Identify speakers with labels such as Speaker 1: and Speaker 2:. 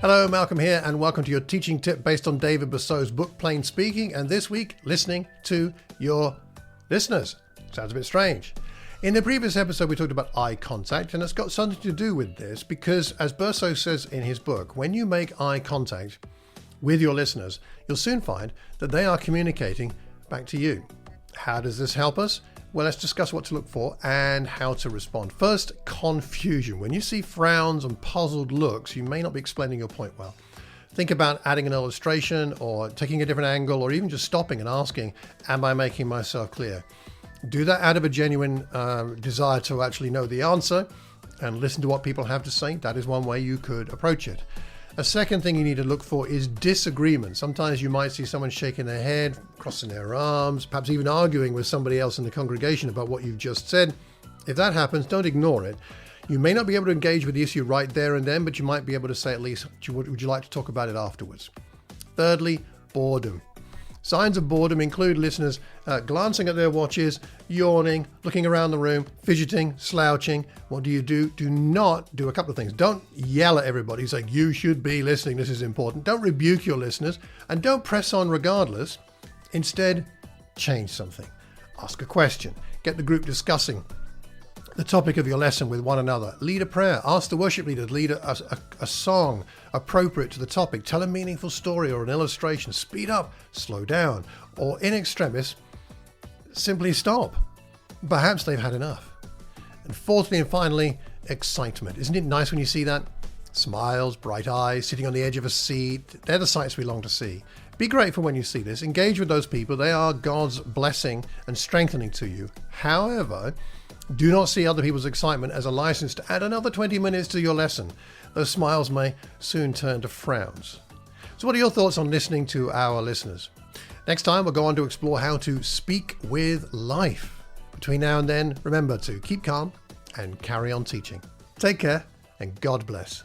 Speaker 1: Hello, Malcolm here, and welcome to your teaching tip based on David Bercot's book, Plain Speaking, and this week, listening to your listeners. Sounds a bit strange. In the previous episode, we talked about eye contact, and it's got something to do with this because, as Bercot says in his book, when you make eye contact with your listeners, you'll soon find that they are communicating back to you. How does this help us? Well, let's discuss what to look for and how to respond. First, confusion. When you see frowns and puzzled looks, you may not be explaining your point well. Think about adding an illustration or taking a different angle or even just stopping and asking, am I making myself clear? Do that out of a genuine desire to actually know the answer and listen to what people have to say. That is one way you could approach it. A second thing you need to look for is disagreement. Sometimes you might see someone shaking their head, crossing their arms, perhaps even arguing with somebody else in the congregation about what you've just said. If that happens, don't ignore it. You may not be able to engage with the issue right there and then, but you might be able to say at least, would you like to talk about it afterwards? Thirdly, boredom. Signs of boredom include listeners glancing at their watches, yawning, looking around the room, fidgeting, slouching. What do? Do not do a couple of things. Don't yell at everybody saying, you should be listening, this is important. Don't rebuke your listeners and don't press on regardless. Instead, change something. Ask a question. Get the group discussing the topic of your lesson with one another. Lead a prayer. Ask the worship leader to lead a song appropriate to the topic. Tell a meaningful story or an illustration. Speed up, slow down, or in extremis, simply stop. Perhaps they've had enough. And fourthly and finally, excitement. Isn't it nice when you see that? Smiles, bright eyes, sitting on the edge of a seat. They're the sights we long to see. Be grateful when you see this. Engage with those people. They are God's blessing and strengthening to you. However, do not see other people's excitement as a license to add another 20 minutes to your lesson. Those smiles may soon turn to frowns. So what are your thoughts on listening to our listeners? Next time, we'll go on to explore how to speak with life. Between now and then, remember to keep calm and carry on teaching. Take care and God bless.